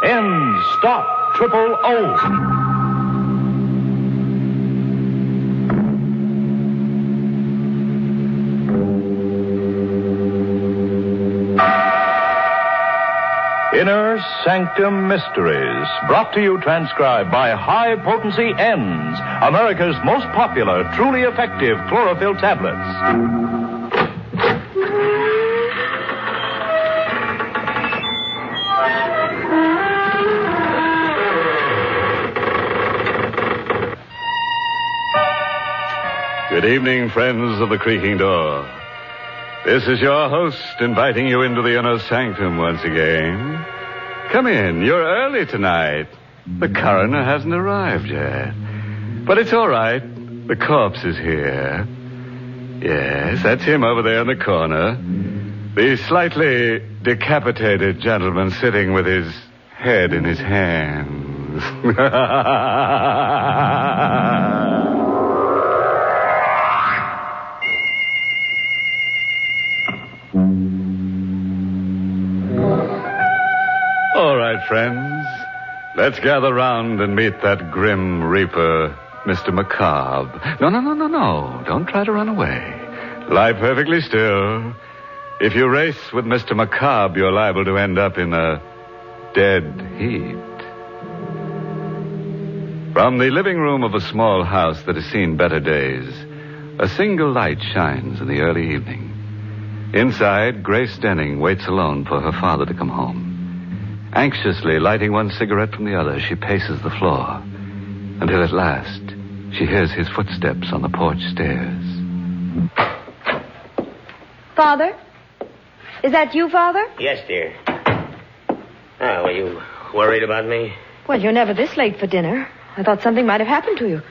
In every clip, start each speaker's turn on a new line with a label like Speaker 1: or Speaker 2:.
Speaker 1: End stop. Triple O. Inner Sanctum Mysteries, brought to you transcribed by High Potency Ends, America's most popular, truly effective chlorophyll tablets.
Speaker 2: Good evening, friends of the creaking door. This is your host inviting you into the inner sanctum once again. Come in. You're early tonight. The coroner hasn't arrived yet. But it's all right. The corpse is here. Yes, that's him over there in the corner. The slightly decapitated gentleman sitting with his head in his hands. All right, friends. Let's gather round and meet that grim reaper, Mr. Macabre. No. Don't try to run away. Lie perfectly still. If you race with Mr. Macabre, you're liable to end up in a dead heat. From the living room of a small house that has seen better days, a single light shines in the early evening. Inside, Grace Denning waits alone for her father to come home. Anxiously lighting one cigarette from the other, she paces the floor until at last she hears his footsteps on the porch stairs.
Speaker 3: Father? Is that you, Father?
Speaker 4: Yes, dear. Were you worried about me?
Speaker 3: Well, you're never this late for dinner. I thought something might have happened to you.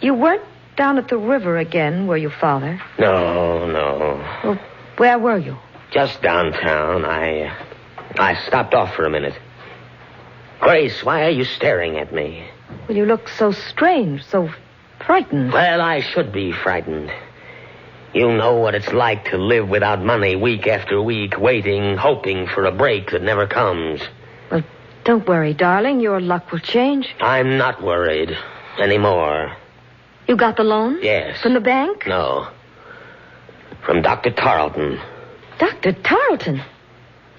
Speaker 3: You weren't down at the river again, were you, Father?
Speaker 4: No.
Speaker 3: Well, where were you?
Speaker 4: Just downtown. I stopped off for a minute. Grace, why are you staring at me?
Speaker 3: Well, you look so strange, so frightened.
Speaker 4: Well, I should be frightened. You know what it's like to live without money week after week, waiting, hoping for a break that never comes.
Speaker 3: Well, don't worry, darling. Your luck will change.
Speaker 4: I'm not worried anymore.
Speaker 3: You got the loan?
Speaker 4: Yes.
Speaker 3: From the bank?
Speaker 4: No. From Dr. Tarleton.
Speaker 3: Dr. Tarleton?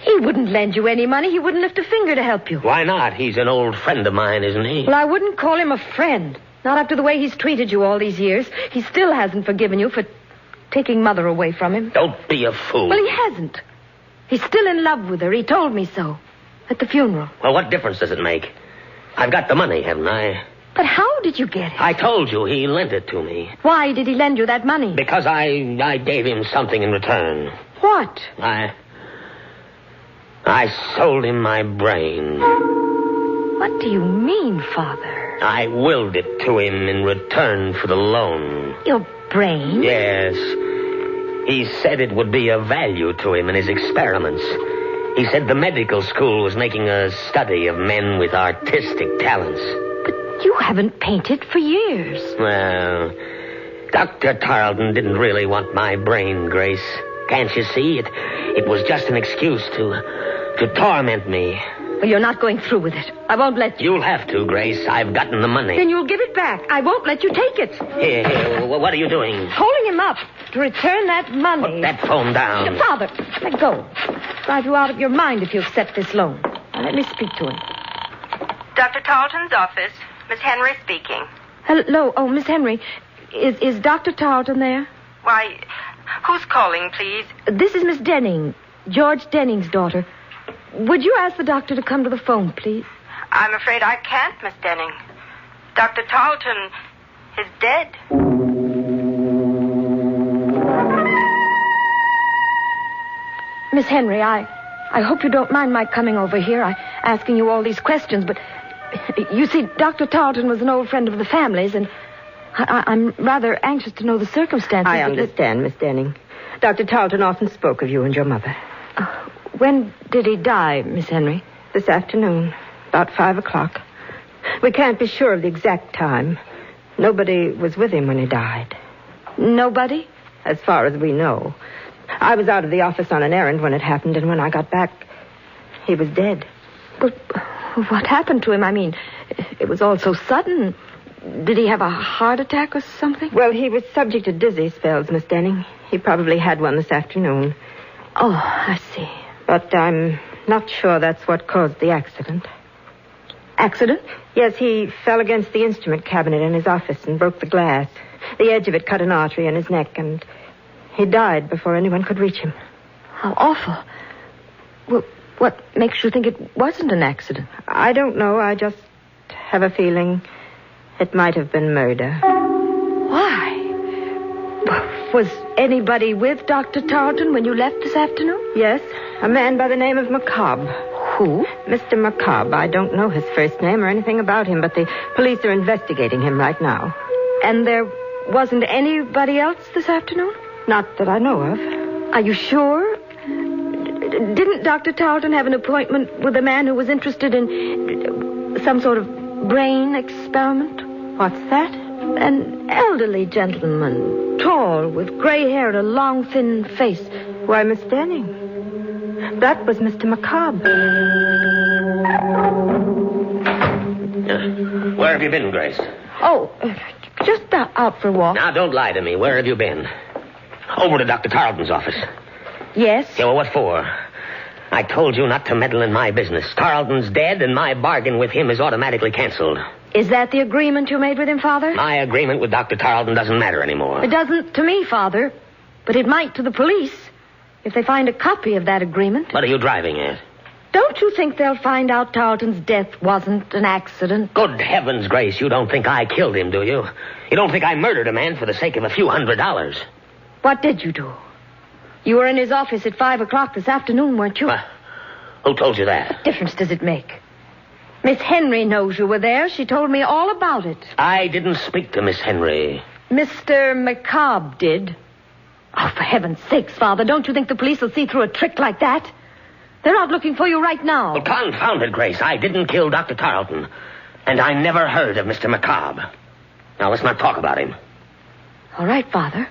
Speaker 3: He wouldn't lend you any money. He wouldn't lift a finger to help you.
Speaker 4: Why not? He's an old friend of mine, isn't he?
Speaker 3: Well, I wouldn't call him a friend. Not after the way he's treated you all these years. He still hasn't forgiven you for taking Mother away from him.
Speaker 4: Don't be a fool.
Speaker 3: Well, he hasn't. He's still in love with her. He told me so. At the funeral.
Speaker 4: Well, what difference does it make? I've got the money, haven't I?
Speaker 3: But how did you get it?
Speaker 4: I told you he lent it to me.
Speaker 3: Why did he lend you that money?
Speaker 4: Because I gave him something in return.
Speaker 3: What?
Speaker 4: I sold him my brain.
Speaker 3: What do you mean, Father?
Speaker 4: I willed it to him in return for the loan.
Speaker 3: Your brain?
Speaker 4: Yes. He said it would be of value to him in his experiments. He said the medical school was making a study of men with artistic talents.
Speaker 3: But you haven't painted for years.
Speaker 4: Well, Dr. Tarleton didn't really want my brain, Grace. Can't you see? It was just an excuse to torment me.
Speaker 3: Well, you're not going through with it. I won't let you.
Speaker 4: You'll have to, Grace. I've gotten the money.
Speaker 3: Then you'll give it back. I won't let you take it.
Speaker 4: Here, what are you doing?
Speaker 3: Holding him up to return that money.
Speaker 4: Put that phone down.
Speaker 3: Father, let go. Drive you out of your mind if you accept this loan. Now, let me speak to him.
Speaker 5: Dr. Tarleton's office. Miss Henry speaking.
Speaker 3: Hello. Oh, Miss Henry. Is Dr. Tarleton there?
Speaker 5: Why, who's calling, please?
Speaker 3: This is Miss Denning, George Denning's daughter. Would you ask the doctor to come to the phone, please?
Speaker 5: I'm afraid I can't, Miss Denning. Dr. Tarleton is dead.
Speaker 3: Miss Henry, I hope you don't mind my coming over here. Asking you all these questions, but you see, Dr. Tarleton was an old friend of the family's, and I'm rather anxious to know the circumstances.
Speaker 6: I understand, Miss Denning. Dr. Tarleton often spoke of you and your mother.
Speaker 3: When did he die, Miss Henry?
Speaker 6: This afternoon, about 5 o'clock. We can't be sure of the exact time. Nobody was with him when he died.
Speaker 3: Nobody?
Speaker 6: As far as we know. I was out of the office on an errand when it happened, and when I got back, He was dead.
Speaker 3: But what happened to him? I mean, it was all so sudden. Did he have a heart attack or something?
Speaker 6: Well, he was subject to dizzy spells, Miss Denning. He probably had one this afternoon.
Speaker 3: Oh, I see.
Speaker 6: But I'm not sure that's what caused the accident.
Speaker 3: Accident?
Speaker 6: Yes, he fell against the instrument cabinet in his office and broke the glass. The edge of it cut an artery in his neck, and he died before anyone could reach him.
Speaker 3: How awful. Well, what makes you think it wasn't an accident?
Speaker 6: I don't know. I just have a feeling it might have been murder.
Speaker 3: Why? Was anybody with Dr. Tarleton when you left this afternoon?
Speaker 6: Yes, a man by the name of McCobb.
Speaker 3: Who?
Speaker 6: Mr. McCobb. I don't know his first name or anything about him, but the police are investigating him right now.
Speaker 3: And there wasn't anybody else this afternoon?
Speaker 6: Not that I know of.
Speaker 3: Are you sure? Didn't Dr. Tarleton have an appointment with a man who was interested in some sort of brain experiment?
Speaker 6: What's that?
Speaker 3: An elderly gentleman, tall, with gray hair and a long, thin face.
Speaker 6: Why, Miss Denning, that was Mr. McCobb.
Speaker 4: Where have you been, Grace?
Speaker 3: Oh, just out for a walk.
Speaker 4: Now, don't lie to me. Where have you been? Over to Dr. Tarleton's office.
Speaker 3: Yes?
Speaker 4: Yeah, well, what for? I told you not to meddle in my business. Tarleton's dead, and my bargain with him is automatically canceled.
Speaker 3: Is that the agreement you made with him, Father?
Speaker 4: My agreement with Dr. Tarleton doesn't matter anymore.
Speaker 3: It doesn't to me, Father. But it might to the police if they find a copy of that agreement.
Speaker 4: What are you driving at?
Speaker 3: Don't you think they'll find out Tarleton's death wasn't an accident?
Speaker 4: Good heavens, Grace, you don't think I killed him, do you? You don't think I murdered a man for the sake of a few $100s?
Speaker 3: What did you do? You were in his office at 5 o'clock this afternoon, weren't you?
Speaker 4: Who told you that?
Speaker 3: What difference does it make? Miss Henry knows you were there. She told me all about it.
Speaker 4: I didn't speak to Miss Henry.
Speaker 3: Mr. McCobb did. Oh, for heaven's sakes, Father, don't you think the police will see through a trick like that? They're out looking for you right now.
Speaker 4: Well, confound it, Grace. I didn't kill Dr. Tarleton. And I never heard of Mr. McCobb. Now, let's not talk about him.
Speaker 3: All right, Father.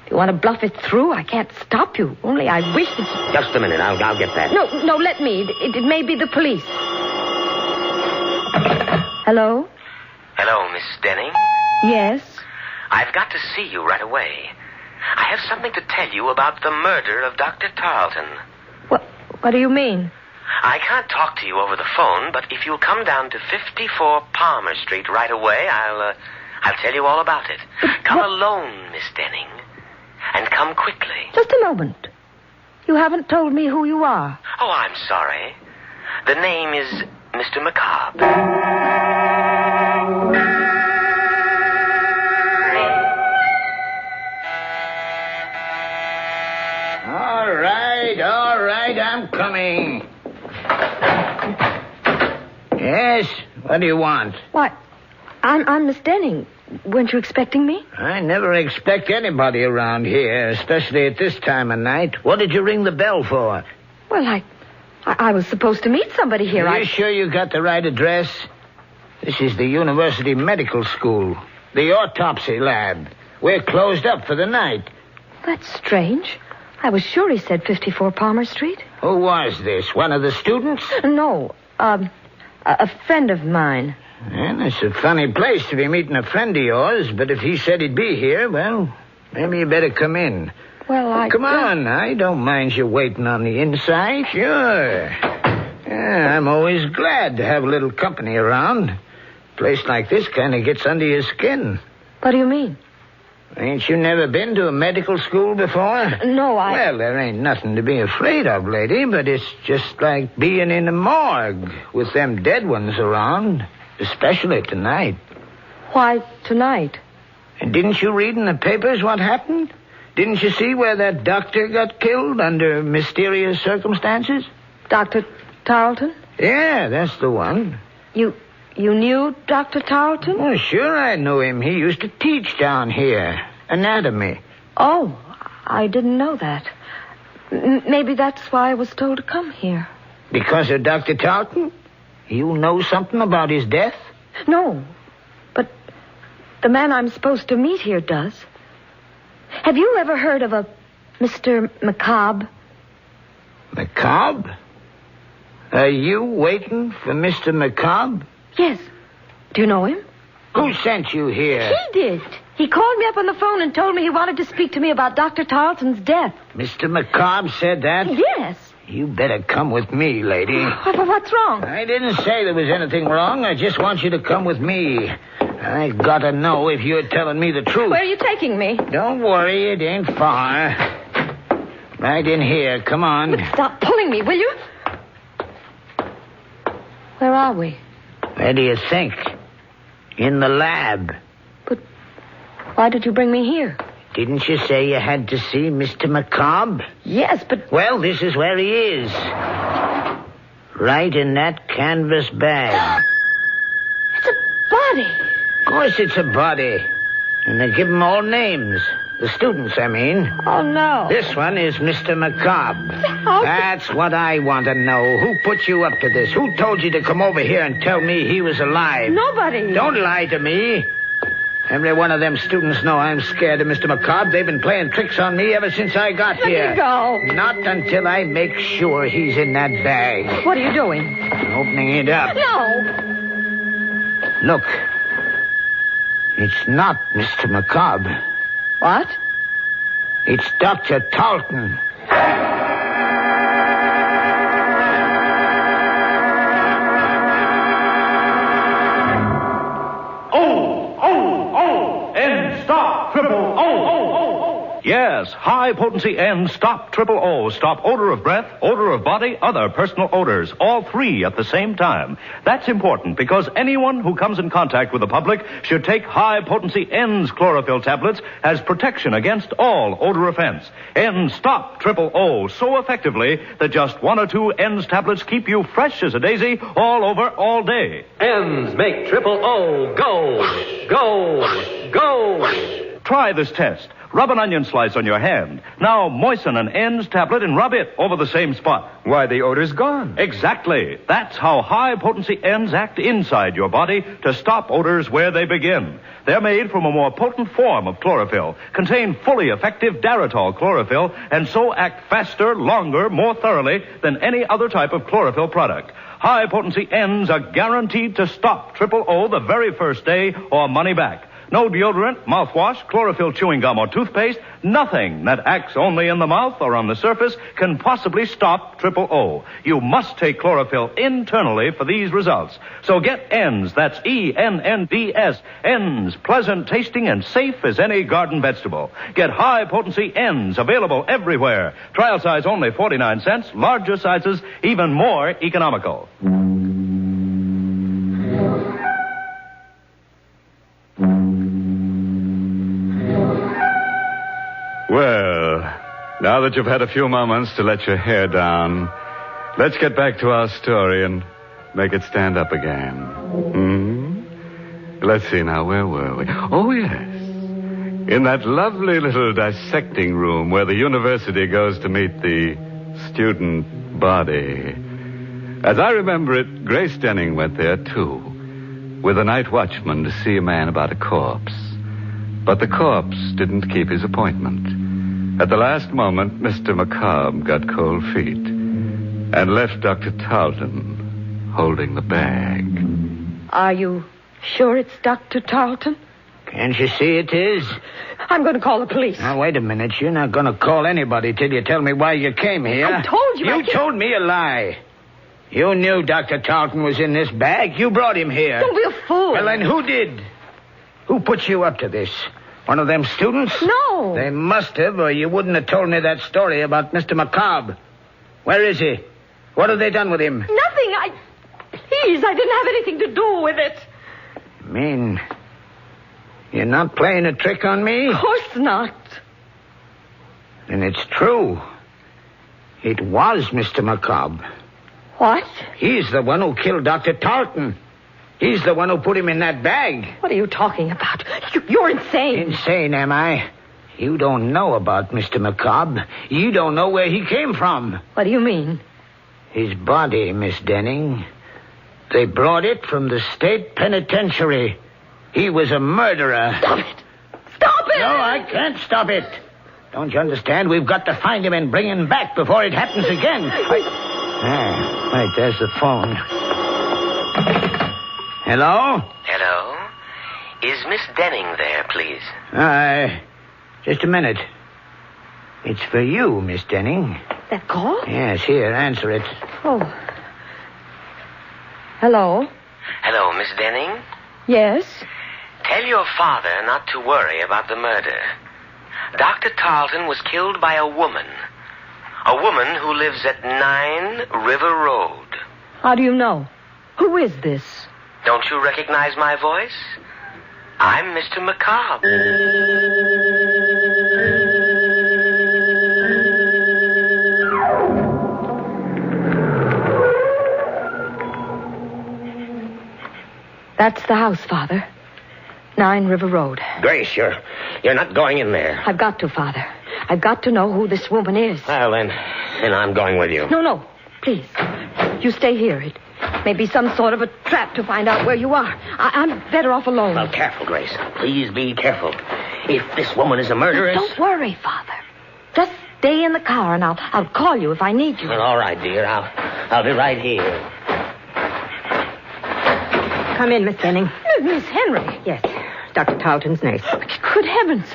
Speaker 3: If you want to bluff it through, I can't stop you. Only I wish that...
Speaker 4: Just a minute. I'll get that.
Speaker 3: No, let me. It may be the police. Hello?
Speaker 7: Hello, Miss Denning.
Speaker 3: Yes?
Speaker 7: I've got to see you right away. I have something to tell you about the murder of Dr. Tarleton.
Speaker 3: What do you mean?
Speaker 7: I can't talk to you over the phone, but if you'll come down to 54 Palmer Street right away, I'll tell you all about it. Come alone, Miss Denning. And come quickly.
Speaker 3: Just a moment. You haven't told me who you are.
Speaker 7: Oh, I'm sorry. The name is Mr. McCobb.
Speaker 8: All right, I'm coming. Yes, what do you want?
Speaker 3: Why, I'm Miss Denning. Weren't you expecting me?
Speaker 8: I never expect anybody around here, especially at this time of night. What did you ring the bell for?
Speaker 3: Well, I was supposed to meet somebody here.
Speaker 8: Are you sure you got the right address? This is the University Medical School, the autopsy lab. We're closed up for the night.
Speaker 3: That's strange. I was sure he said 54 Palmer Street.
Speaker 8: Who was this? One of the students?
Speaker 3: No, a friend of mine.
Speaker 8: Well, it's a funny place to be meeting a friend of yours, but if he said he'd be here, well, maybe you better come in.
Speaker 3: Well,
Speaker 8: Come on, I don't mind you waiting on the inside. Sure. Yeah, I'm always glad to have a little company around. A place like this kind of gets under your skin.
Speaker 3: What do you mean?
Speaker 8: Ain't you never been to a medical school before?
Speaker 3: No,
Speaker 8: Well, there ain't nothing to be afraid of, lady, but it's just like being in a morgue with them dead ones around, especially tonight.
Speaker 3: Why tonight?
Speaker 8: And didn't you read in the papers what happened? Didn't you see where that doctor got killed under mysterious circumstances?
Speaker 3: Dr. Tarleton?
Speaker 8: Yeah, that's the one.
Speaker 3: You knew Dr. Tarleton?
Speaker 8: Well, sure I knew him. He used to teach down here. Anatomy.
Speaker 3: Oh, I didn't know that. Maybe that's why I was told to come here.
Speaker 8: Because of Dr. Tarleton? You know something about his death?
Speaker 3: No, but the man I'm supposed to meet here does. Have you ever heard of a Mr. McCobb?
Speaker 8: McCobb? Are you waiting for Mr. McCobb?
Speaker 3: Yes. Do you know him?
Speaker 8: Who sent you here?
Speaker 3: He did. He called me up on the phone and told me he wanted to speak to me about Dr. Tarleton's death.
Speaker 8: Mr. McCobb said that?
Speaker 3: Yes.
Speaker 8: You better come with me, lady.
Speaker 3: What's wrong?
Speaker 8: I didn't say there was anything wrong. I just want you to come with me. I gotta know if you're telling me the truth.
Speaker 3: Where are you taking me?
Speaker 8: Don't worry, it ain't far. Right in here, come on.
Speaker 3: But stop pulling me, will you? Where are we?
Speaker 8: Where do you think? In the lab.
Speaker 3: But why did you bring me here?
Speaker 8: Didn't you say you had to see Mr. McCobb?
Speaker 3: Yes, but...
Speaker 8: Well, this is where he is. Right in that canvas bag.
Speaker 3: It's a body.
Speaker 8: Of course it's a body. And they give them all names. The students, I mean.
Speaker 3: Oh, no.
Speaker 8: This one is Mr. McCobb.
Speaker 3: How...
Speaker 8: That's what I want to know. Who put you up to this? Who told you to come over here and tell me he was alive?
Speaker 3: Nobody.
Speaker 8: Don't lie to me. Every one of them students know I'm scared of Mr. McCobb. They've been playing tricks on me ever since I got here.
Speaker 3: Let me go.
Speaker 8: Not until I make sure he's in that bag.
Speaker 3: What are you doing?
Speaker 8: Opening it up.
Speaker 3: No.
Speaker 8: Look. It's not Mr. McCobb.
Speaker 3: What?
Speaker 8: It's Dr. Tarleton.
Speaker 1: Stop triple O. Yes, high potency N stop triple O. Stop odor of breath, odor of body, other personal odors. All three at the same time. That's important because anyone who comes in contact with the public should take high potency N's chlorophyll tablets as protection against all odor offense. N stop triple O so effectively that just one or two N's tablets keep you fresh as a daisy all over all day.
Speaker 9: N's make triple O go, go, go.
Speaker 1: Try this test. Rub an onion slice on your hand. Now moisten an N's tablet and rub it over the same spot.
Speaker 9: Why, the odor's gone.
Speaker 1: Exactly. That's how high-potency N's act inside your body to stop odors where they begin. They're made from a more potent form of chlorophyll, contain fully effective Daratol chlorophyll, and so act faster, longer, more thoroughly than any other type of chlorophyll product. High-potency N's are guaranteed to stop triple O the very first day or money back. No deodorant, mouthwash, chlorophyll chewing gum, or toothpaste, nothing that acts only in the mouth or on the surface can possibly stop triple O. You must take chlorophyll internally for these results. So get N's, that's E-N-N-D-S, N's, pleasant tasting and safe as any garden vegetable. Get high-potency N's, available everywhere. Trial size only 49 cents, larger sizes even more economical.
Speaker 2: Well, now that you've had a few moments to let your hair down, let's get back to our story and make it stand up again. Let's see now, where were we? Oh, yes. In that lovely little dissecting room where the university goes to meet the student body. As I remember it, Grace Denning went there, too, with a night watchman to see a man about a corpse. But the corpse didn't keep his appointment. At the last moment, Mr. McCobb got cold feet and left Dr. Tarleton holding the bag.
Speaker 3: Are you sure it's Dr. Tarleton?
Speaker 8: Can't you see it is?
Speaker 3: I'm going to call the police.
Speaker 8: Now, wait a minute. You're not going to call anybody till you tell me why you came here.
Speaker 3: I told you.
Speaker 8: You told me a lie. You knew Dr. Tarleton was in this bag. You brought him here.
Speaker 3: Don't be a fool.
Speaker 8: Well, then who did? Who put you up to this? One of them students?
Speaker 3: No.
Speaker 8: They must have, or you wouldn't have told me that story about Mr. McCobb. Where is he? What have they done with him?
Speaker 3: Nothing. Please, I didn't have anything to do with it.
Speaker 8: Mean you're not playing a trick on me?
Speaker 3: Of course not.
Speaker 8: And it's true. It was Mr. McCobb.
Speaker 3: What?
Speaker 8: He's the one who killed Dr. Tarleton. He's the one who put him in that bag.
Speaker 3: What are you talking about? You're insane.
Speaker 8: Insane, am I? You don't know about Mr. McCobb. You don't know where he came from.
Speaker 3: What do you mean?
Speaker 8: His body, Miss Denning. They brought it from the state penitentiary. He was a murderer.
Speaker 3: Stop it! Stop it!
Speaker 8: No, I can't stop it. Don't you understand? We've got to find him and bring him back before it happens again. Wait, there's the phone. Hello?
Speaker 7: Hello? Is Miss Denning there, please?
Speaker 8: Just a minute. It's for you, Miss Denning.
Speaker 3: That call?
Speaker 8: Yes, here, answer it.
Speaker 3: Oh. Hello?
Speaker 7: Hello, Miss Denning?
Speaker 3: Yes?
Speaker 7: Tell your father not to worry about the murder. Dr. Tarleton was killed by a woman. A woman who lives at 9 River Road.
Speaker 3: How do you know? Who is this?
Speaker 7: Don't you recognize my voice? I'm Mr. McCobb.
Speaker 3: That's the house, Father. 9 River Road.
Speaker 4: Grace, you're not going in there.
Speaker 3: I've got to, Father. I've got to know who this woman is.
Speaker 4: Well, then I'm going with you.
Speaker 3: No. Please. You stay here. It may be some sort of a trap to find out where you are. I'm better off alone.
Speaker 4: Well, careful, Grace. Please be careful. If this woman is a murderess...
Speaker 3: Don't worry, Father. Just stay in the car, and I'll call you if I need you.
Speaker 4: Well, all right, dear. I'll be right here.
Speaker 6: Come in, Miss Denning.
Speaker 3: Miss Henry.
Speaker 6: Yes, Dr. Tarleton's nurse.
Speaker 3: Good heavens.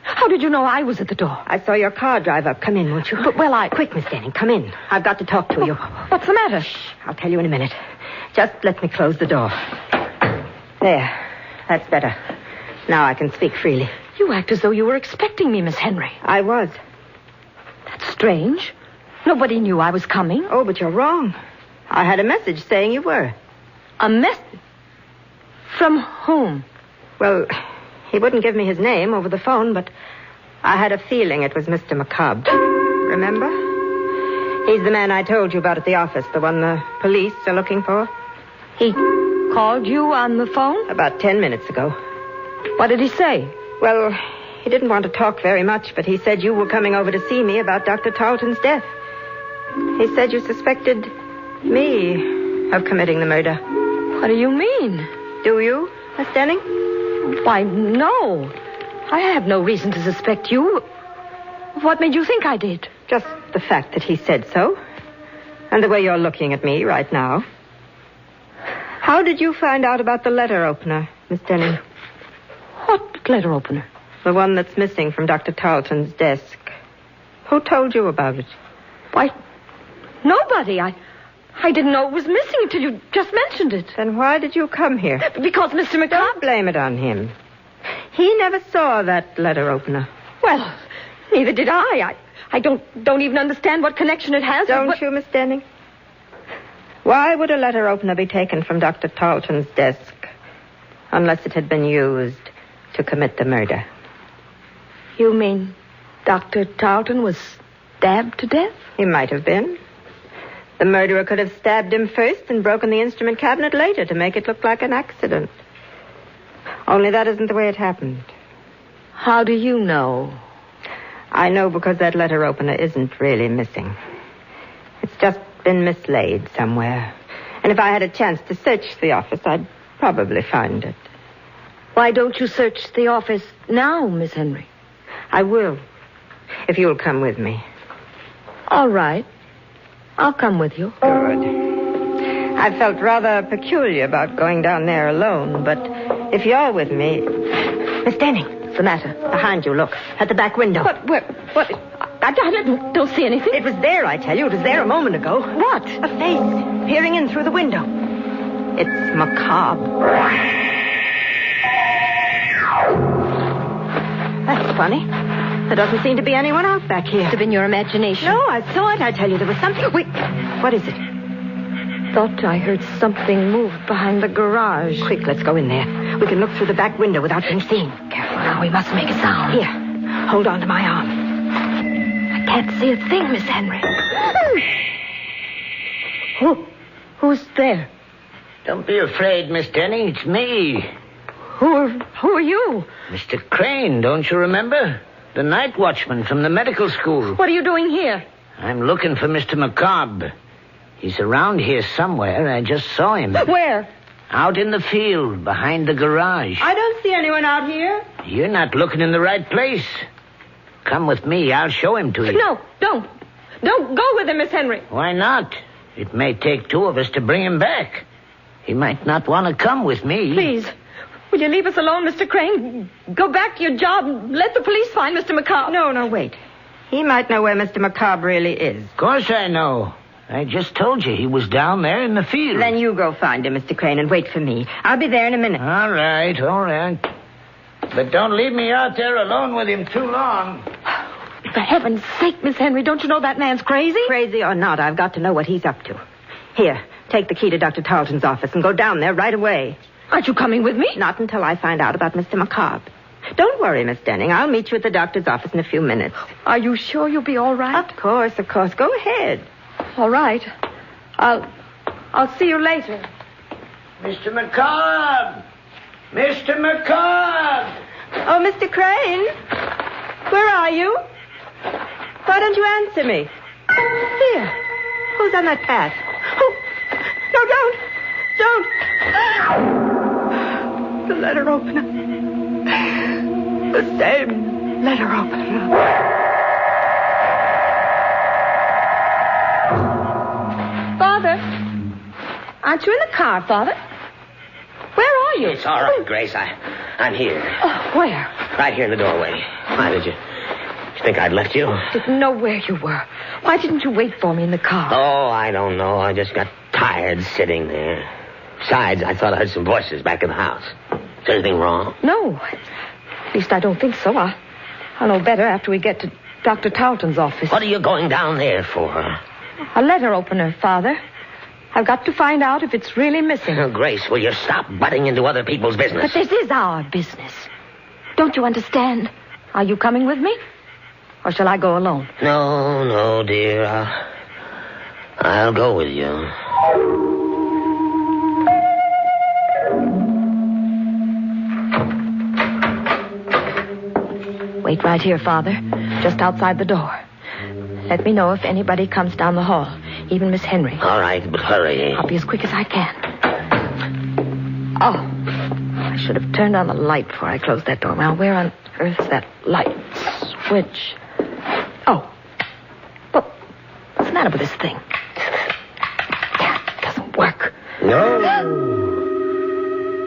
Speaker 3: How did you know I was at the door?
Speaker 6: I saw your car drive up. Come in, won't you? Quick, Miss Denning, come in. I've got to talk to you.
Speaker 3: What's the matter?
Speaker 6: I'll tell you in a minute. Just let me close the door. There. That's better. Now I can speak freely.
Speaker 3: You act as though you were expecting me, Miss Henry.
Speaker 6: I was.
Speaker 3: That's strange. Nobody knew I was coming.
Speaker 6: Oh, but you're wrong. I had a message saying you were.
Speaker 3: A message? From whom?
Speaker 6: Well, he wouldn't give me his name over the phone, but I had a feeling it was Mr. McCobb. Remember? He's the man I told you about at the office, the one the police are looking for.
Speaker 3: He called you on the phone?
Speaker 6: About 10 minutes ago.
Speaker 3: What did he say?
Speaker 6: Well, he didn't want to talk very much, but he said you were coming over to see me about Dr. Tarleton's death. He said you suspected me of committing the murder.
Speaker 3: What do you mean?
Speaker 6: Do you, Miss Denning?
Speaker 3: Why, no. I have no reason to suspect you. What made you think I did?
Speaker 6: Just the fact that he said so. And the way you're looking at me right now. How did you find out about the letter opener, Miss Denning?
Speaker 3: What letter opener?
Speaker 6: The one that's missing from Dr. Tarleton's desk. Who told you about it?
Speaker 3: Why, nobody. I didn't know it was missing until you just mentioned it.
Speaker 6: Then why did you come here?
Speaker 3: Because Mr. McCobb...
Speaker 6: Don't blame it on him. He never saw that letter opener.
Speaker 3: Well, neither did I. I don't even understand what connection it has.
Speaker 6: Don't you, Miss Denning? Why would a letter opener be taken from Dr. Tarleton's desk unless it had been used to commit the murder?
Speaker 3: You mean Dr. Tarleton was stabbed to death?
Speaker 6: He might have been. The murderer could have stabbed him first and broken the instrument cabinet later to make it look like an accident. Only that isn't the way it happened.
Speaker 3: How do you know?
Speaker 6: I know because that letter opener isn't really missing. It's just been mislaid somewhere. And if I had a chance to search the office, I'd probably find it.
Speaker 3: Why don't you search the office now, Miss Henry?
Speaker 6: I will, if you'll come with me.
Speaker 3: All right. I'll come with you.
Speaker 6: Good. I felt rather peculiar about going down there alone, but if you're with me... Miss Denning.
Speaker 3: What's the matter?
Speaker 6: Behind you, look. At the back window.
Speaker 3: What? I don't see anything.
Speaker 6: It was there, I tell you. It was there a moment ago.
Speaker 3: What?
Speaker 6: A face peering in through the window. It's McCobb. That's funny. There doesn't seem to be anyone out back here.
Speaker 3: Must have been your imagination.
Speaker 6: No, I saw it. I tell you, there was something... Wait, what is it?
Speaker 3: Thought I heard something move behind the garage.
Speaker 6: Quick, let's go in there. We can look through the back window without being seen.
Speaker 3: Careful now, we must make a sound.
Speaker 6: Here, hold on to my arm.
Speaker 3: I can't see a thing, Miss Henry. Who's there?
Speaker 8: Don't be afraid, Miss Denning. It's me.
Speaker 3: Who are you?
Speaker 8: Mr. Crane, don't you remember? The night watchman from the medical school.
Speaker 3: What are you doing here?
Speaker 8: I'm looking for Mr. McCobb. He's around here somewhere. I just saw him.
Speaker 3: Where?
Speaker 8: Out in the field, behind the garage.
Speaker 6: I don't see anyone out here.
Speaker 8: You're not looking in the right place. Come with me. I'll show him to you.
Speaker 3: No, don't. Don't go with him, Miss Henry.
Speaker 8: Why not? It may take two of us to bring him back. He might not want to come with me.
Speaker 3: Please, will you leave us alone, Mr. Crane? Go back to your job and let the police find Mr. McCobb.
Speaker 6: No, wait. He might know where Mr. McCobb really is.
Speaker 8: Of course I know. I just told you he was down there in the field.
Speaker 6: Then you go find him, Mr. Crane, and wait for me. I'll be there in a minute.
Speaker 8: All right. But don't leave me out there alone with him too long.
Speaker 3: For heaven's sake, Miss Henry, don't you know that man's crazy?
Speaker 6: Crazy or not, I've got to know what he's up to. Here, take the key to Dr. Tarleton's office and go down there right away.
Speaker 3: Aren't you coming with me?
Speaker 6: Not until I find out about Mr. McCobb. Don't worry, Miss Denning. I'll meet you at the doctor's office in a few minutes.
Speaker 3: Are you sure you'll be all right?
Speaker 6: Of course. Go ahead.
Speaker 3: All right. I'll see you later.
Speaker 8: Mr. McCobb! Mr. McCobb!
Speaker 6: Oh, Mr. Crane? Where are you? Why don't you answer me? Here. Who's on that path? Oh, no, don't. The letter opener. The same letter opener.
Speaker 3: Father? Aren't you in the car, Father? Where are you?
Speaker 4: It's all right, Grace. I'm here.
Speaker 3: Oh, where?
Speaker 4: Right here in the doorway. Why did you think I'd left you?
Speaker 3: Didn't know where you were. Why didn't you wait for me in the car?
Speaker 4: Oh, I don't know. I just got tired sitting there. Besides, I thought I heard some voices back in the house. Is there anything wrong?
Speaker 3: No. At least I don't think so. I'll know better after we get to Dr. Tarleton's office.
Speaker 4: What are you going down there for?
Speaker 3: A letter opener, Father. I've got to find out if it's really missing.
Speaker 4: Oh, Grace, will you stop butting into other people's business?
Speaker 3: But this is our business. Don't you understand? Are you coming with me? Or shall I go alone?
Speaker 4: No, dear. I'll go with you.
Speaker 3: Wait right here, Father. Just outside the door. Let me know if anybody comes down the hall. Even Miss Henry.
Speaker 4: All right, but hurry.
Speaker 3: I'll be as quick as I can. Oh, I should have turned on the light before I closed that door. Now, where on earth is that light switch? Oh. Well, what's the matter with this thing? It doesn't work.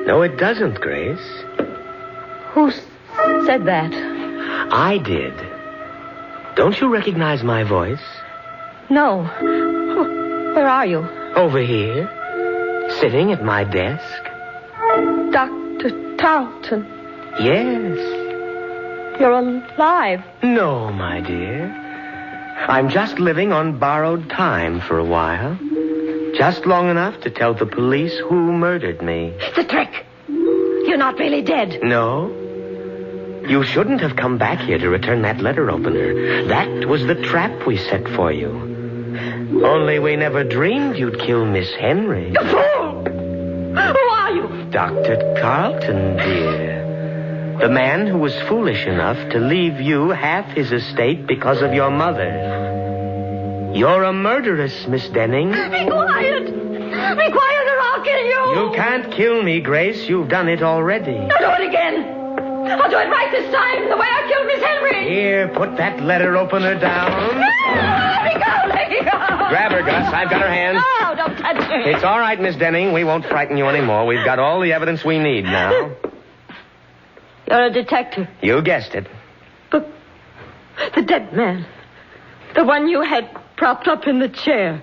Speaker 4: No, it doesn't, Grace.
Speaker 3: Who said that?
Speaker 4: I did. Don't you recognize my voice?
Speaker 3: No. Where are you?
Speaker 4: Over here. Sitting at my desk.
Speaker 3: Dr. Tarleton.
Speaker 4: Yes.
Speaker 3: You're alive.
Speaker 4: No, my dear. I'm just living on borrowed time for a while. Just long enough to tell the police who murdered me.
Speaker 3: It's a trick. You're not really dead.
Speaker 4: No. You shouldn't have come back here to return that letter opener. That was the trap we set for you. Only we never dreamed you'd kill Miss Henry.
Speaker 3: You fool! Who are you?
Speaker 4: Dr. Carlton, dear. The man who was foolish enough to leave you half his estate because of your mother. You're a murderess, Miss Denning.
Speaker 3: Be quiet! Be quiet or I'll kill you!
Speaker 4: You can't kill me, Grace. You've done it already.
Speaker 3: I'll do it again! I'll do it right this time, the way I killed Miss Henry!
Speaker 4: Here, put that letter opener down.
Speaker 3: Let me go!
Speaker 4: Grab her, Gus. I've got her hand.
Speaker 3: No, don't touch me.
Speaker 4: It's all right, Miss Denning. We won't frighten you anymore. We've got all the evidence we need now.
Speaker 3: You're a detective.
Speaker 4: You guessed it.
Speaker 3: But the dead man, the one you had propped up in the chair,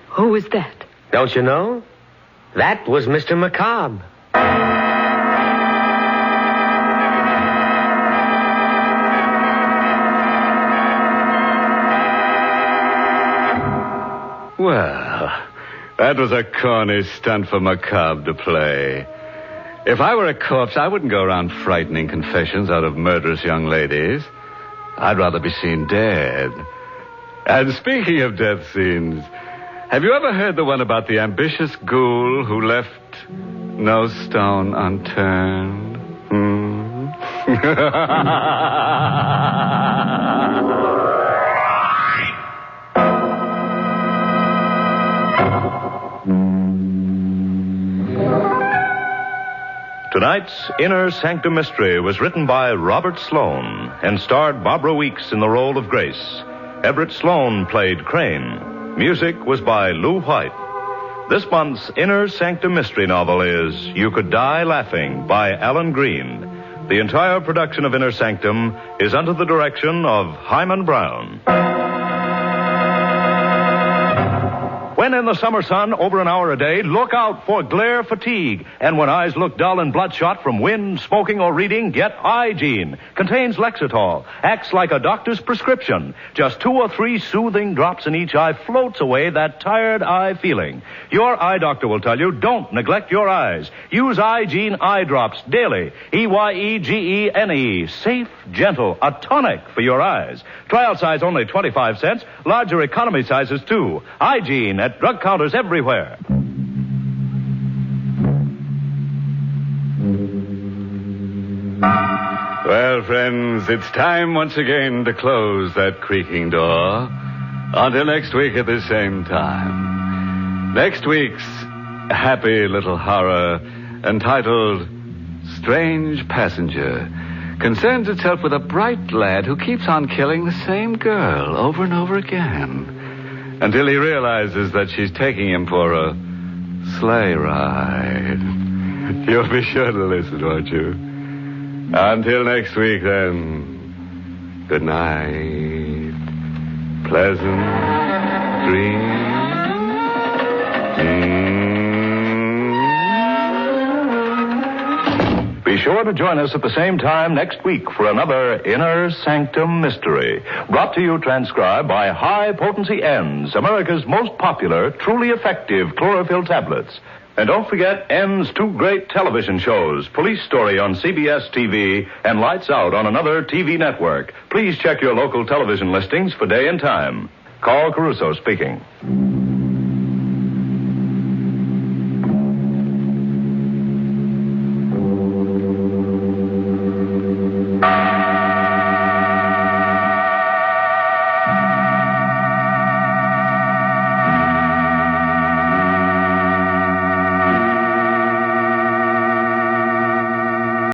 Speaker 3: who was that?
Speaker 4: Don't you know? That was Mr. McCobb.
Speaker 2: Well, that was a corny stunt for McCobb to play. If I were a corpse, I wouldn't go around frightening confessions out of murderous young ladies. I'd rather be seen dead. And speaking of death scenes, have you ever heard the one about the ambitious ghoul who left no stone unturned?
Speaker 1: Tonight's Inner Sanctum Mystery was written by Robert Sloane and starred Barbara Weeks in the role of Grace. Everett Sloane played Crane. Music was by Lou White. This month's Inner Sanctum mystery novel is You Could Die Laughing by Alan Green. The entire production of Inner Sanctum is under the direction of Hyman Brown. When in the summer sun over an hour a day, look out for glare fatigue. And when eyes look dull and bloodshot from wind, smoking, or reading, get Eye-Gene. Contains Lexitol. Acts like a doctor's prescription. Just 2 or 3 soothing drops in each eye floats away that tired eye feeling. Your eye doctor will tell you, don't neglect your eyes. Use Eye-Gene eye drops daily. Eyegene. Safe, gentle, a tonic for your eyes. Trial size only 25 cents. Larger economy sizes too. Eye-Gene at drug counters everywhere.
Speaker 2: Well, friends, it's time once again to close that creaking door. Until next week at the same time. Next week's happy little horror, entitled Strange Passenger, concerns itself with a bright lad who keeps on killing the same girl over and over again, until he realizes that she's taking him for a sleigh ride. You'll be sure to listen, won't you? Until next week, then, good night. Pleasant dreams.
Speaker 1: Be sure to join us at the same time next week for another Inner Sanctum mystery. Brought to you, transcribed by High Potency N's, America's most popular, truly effective chlorophyll tablets. And don't forget N's 2 great television shows, Police Story on CBS TV and Lights Out on another TV network. Please check your local television listings for day and time. Carl Caruso speaking.